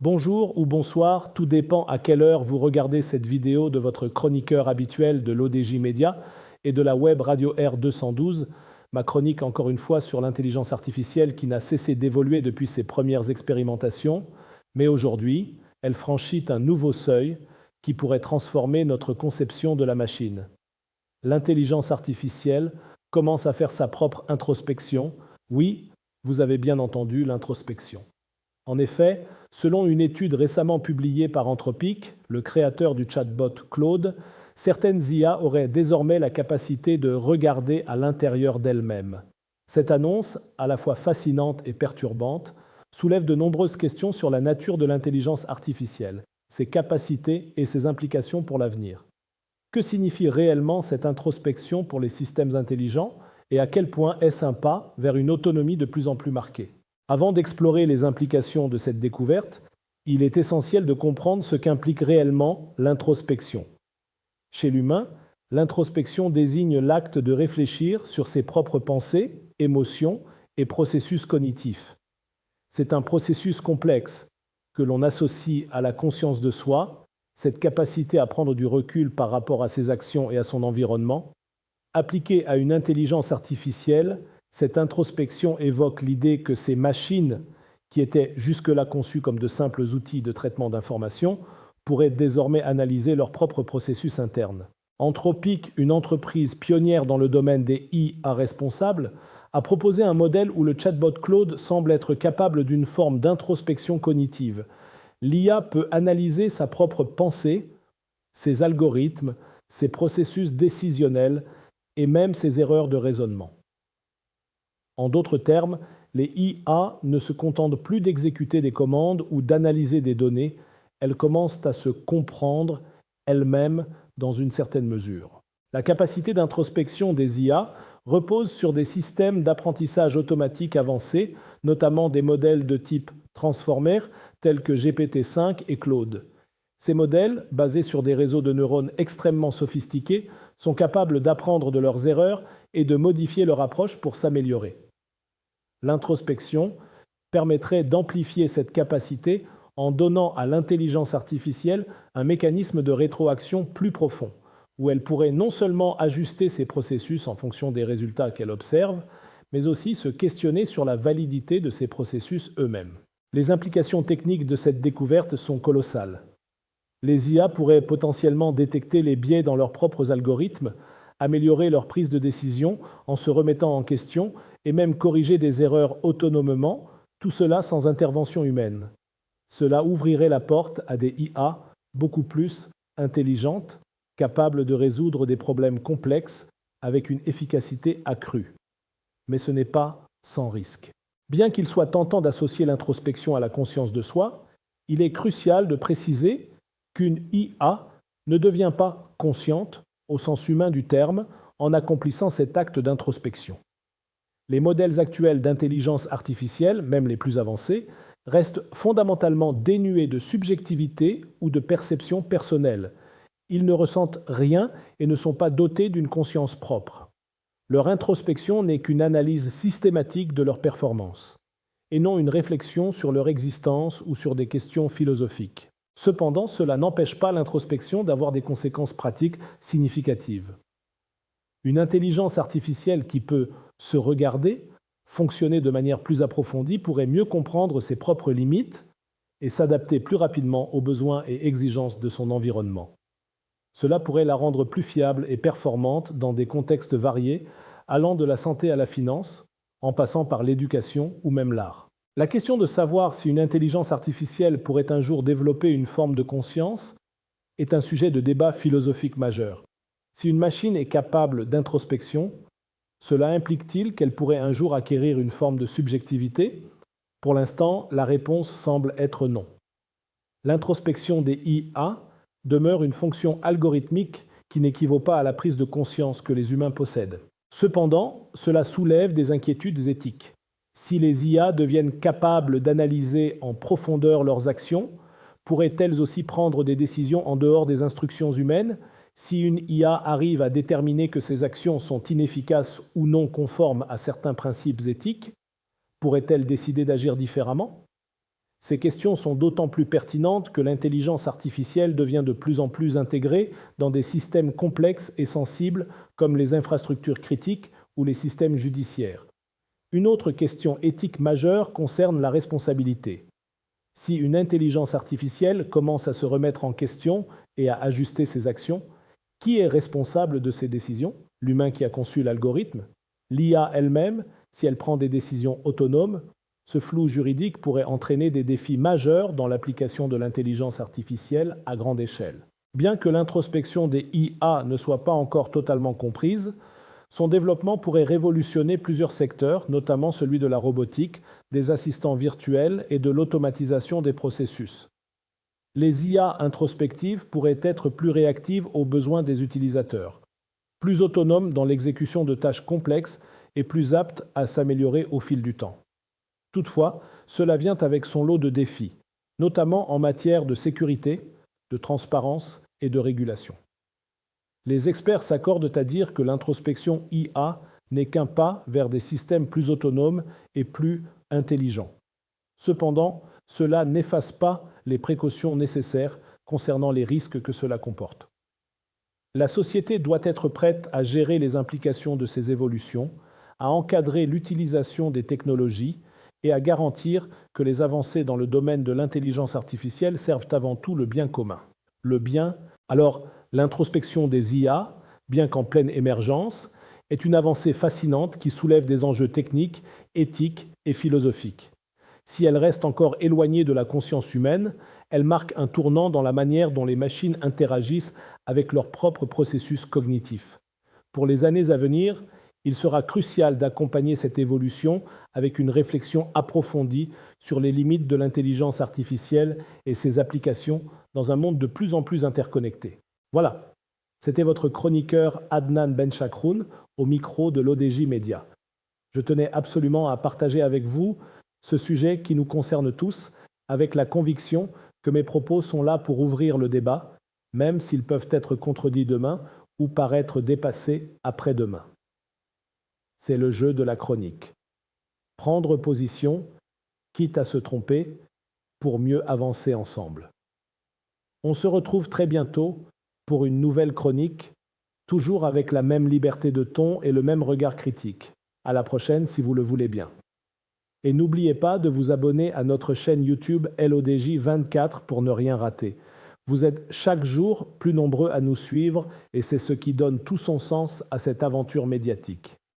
Bonjour ou bonsoir, tout dépend à quelle heure vous regardez cette vidéo de votre chroniqueur habituel de l'ODJ Média et de la web radio R212, ma chronique encore une fois sur l'intelligence artificielle qui n'a cessé d'évoluer depuis ses premières expérimentations, mais aujourd'hui, elle franchit un nouveau seuil qui pourrait transformer notre conception de la machine. L'intelligence artificielle commence à faire sa propre introspection. Oui, vous avez bien entendu, l'introspection. En effet, selon une étude récemment publiée par Anthropic, le créateur du chatbot Claude, certaines IA auraient désormais la capacité de regarder à l'intérieur d'elles-mêmes. Cette annonce, à la fois fascinante et perturbante, soulève de nombreuses questions sur la nature de l'intelligence artificielle, ses capacités et ses implications pour l'avenir. Que signifie réellement cette introspection pour les systèmes intelligents et à quel point est-ce un pas vers une autonomie de plus en plus marquée ? Avant d'explorer les implications de cette découverte, il est essentiel de comprendre ce qu'implique réellement l'introspection. Chez l'humain, l'introspection désigne l'acte de réfléchir sur ses propres pensées, émotions et processus cognitifs. C'est un processus complexe que l'on associe à la conscience de soi, cette capacité à prendre du recul par rapport à ses actions et à son environnement. Appliquée à une intelligence artificielle, cette introspection évoque l'idée que ces machines, qui étaient jusque-là conçues comme de simples outils de traitement d'informations, pourraient désormais analyser leurs propres processus internes. Anthropic, une entreprise pionnière dans le domaine des IA responsables, a proposé un modèle où le chatbot Claude semble être capable d'une forme d'introspection cognitive. L'IA peut analyser sa propre pensée, ses algorithmes, ses processus décisionnels et même ses erreurs de raisonnement. En d'autres termes, les IA ne se contentent plus d'exécuter des commandes ou d'analyser des données, elles commencent à se comprendre elles-mêmes dans une certaine mesure. La capacité d'introspection des IA repose sur des systèmes d'apprentissage automatique avancés, notamment des modèles de type Transformer tels que GPT-5 et Claude. Ces modèles, basés sur des réseaux de neurones extrêmement sophistiqués, sont capables d'apprendre de leurs erreurs et de modifier leur approche pour s'améliorer. L'introspection permettrait d'amplifier cette capacité en donnant à l'intelligence artificielle un mécanisme de rétroaction plus profond, où elle pourrait non seulement ajuster ses processus en fonction des résultats qu'elle observe, mais aussi se questionner sur la validité de ces processus eux-mêmes. Les implications techniques de cette découverte sont colossales. Les IA pourraient potentiellement détecter les biais dans leurs propres algorithmes, améliorer leur prise de décision en se remettant en question et même corriger des erreurs autonomement, tout cela sans intervention humaine. Cela ouvrirait la porte à des IA beaucoup plus intelligentes, capables de résoudre des problèmes complexes avec une efficacité accrue. Mais ce n'est pas sans risque. Bien qu'il soit tentant d'associer l'introspection à la conscience de soi, il est crucial de préciser qu'une IA ne devient pas consciente, au sens humain du terme, en accomplissant cet acte d'introspection. Les modèles actuels d'intelligence artificielle, même les plus avancés, restent fondamentalement dénués de subjectivité ou de perception personnelle. Ils ne ressentent rien et ne sont pas dotés d'une conscience propre. Leur introspection n'est qu'une analyse systématique de leur performance, et non une réflexion sur leur existence ou sur des questions philosophiques. Cependant, cela n'empêche pas l'introspection d'avoir des conséquences pratiques significatives. Une intelligence artificielle qui peut se regarder, fonctionner de manière plus approfondie, pourrait mieux comprendre ses propres limites et s'adapter plus rapidement aux besoins et exigences de son environnement. Cela pourrait la rendre plus fiable et performante dans des contextes variés, allant de la santé à la finance, en passant par l'éducation ou même l'art. La question de savoir si une intelligence artificielle pourrait un jour développer une forme de conscience est un sujet de débat philosophique majeur. Si une machine est capable d'introspection, cela implique-t-il qu'elle pourrait un jour acquérir une forme de subjectivité ? Pour l'instant, la réponse semble être non. L'introspection des IA demeure une fonction algorithmique qui n'équivaut pas à la prise de conscience que les humains possèdent. Cependant, cela soulève des inquiétudes éthiques. Si les IA deviennent capables d'analyser en profondeur leurs actions, pourraient-elles aussi prendre des décisions en dehors des instructions humaines ? Si une IA arrive à déterminer que ses actions sont inefficaces ou non conformes à certains principes éthiques, pourrait-elle décider d'agir différemment ? Ces questions sont d'autant plus pertinentes que l'intelligence artificielle devient de plus en plus intégrée dans des systèmes complexes et sensibles comme les infrastructures critiques ou les systèmes judiciaires. Une autre question éthique majeure concerne la responsabilité. Si une intelligence artificielle commence à se remettre en question et à ajuster ses actions, qui est responsable de ces décisions? L'humain qui a conçu l'algorithme? L'IA elle-même, si elle prend des décisions autonomes? Ce flou juridique pourrait entraîner des défis majeurs dans l'application de l'intelligence artificielle à grande échelle. Bien que l'introspection des IA ne soit pas encore totalement comprise, son développement pourrait révolutionner plusieurs secteurs, notamment celui de la robotique, des assistants virtuels et de l'automatisation des processus. Les IA introspectives pourraient être plus réactives aux besoins des utilisateurs, plus autonomes dans l'exécution de tâches complexes et plus aptes à s'améliorer au fil du temps. Toutefois, cela vient avec son lot de défis, notamment en matière de sécurité, de transparence et de régulation. Les experts s'accordent à dire que l'introspection IA n'est qu'un pas vers des systèmes plus autonomes et plus intelligents. Cependant, cela n'efface pas les précautions nécessaires concernant les risques que cela comporte. La société doit être prête à gérer les implications de ces évolutions, à encadrer l'utilisation des technologies et à garantir que les avancées dans le domaine de l'intelligence artificielle servent avant tout le bien commun. Le bien, alors l'introspection des IA, bien qu'en pleine émergence, est une avancée fascinante qui soulève des enjeux techniques, éthiques et philosophiques. Si elle reste encore éloignée de la conscience humaine, elle marque un tournant dans la manière dont les machines interagissent avec leurs propres processus cognitifs. Pour les années à venir, il sera crucial d'accompagner cette évolution avec une réflexion approfondie sur les limites de l'intelligence artificielle et ses applications dans un monde de plus en plus interconnecté. Voilà, c'était votre chroniqueur Adnan Benchakroun au micro de l'ODJ Média. Je tenais absolument à partager avec vous ce sujet qui nous concerne tous, avec la conviction que mes propos sont là pour ouvrir le débat, même s'ils peuvent être contredits demain ou paraître dépassés après-demain. C'est le jeu de la chronique. Prendre position, quitte à se tromper, pour mieux avancer ensemble. On se retrouve très bientôt pour une nouvelle chronique, toujours avec la même liberté de ton et le même regard critique. À la prochaine si vous le voulez bien. Et n'oubliez pas de vous abonner à notre chaîne YouTube LODJ24 pour ne rien rater. Vous êtes chaque jour plus nombreux à nous suivre et c'est ce qui donne tout son sens à cette aventure médiatique.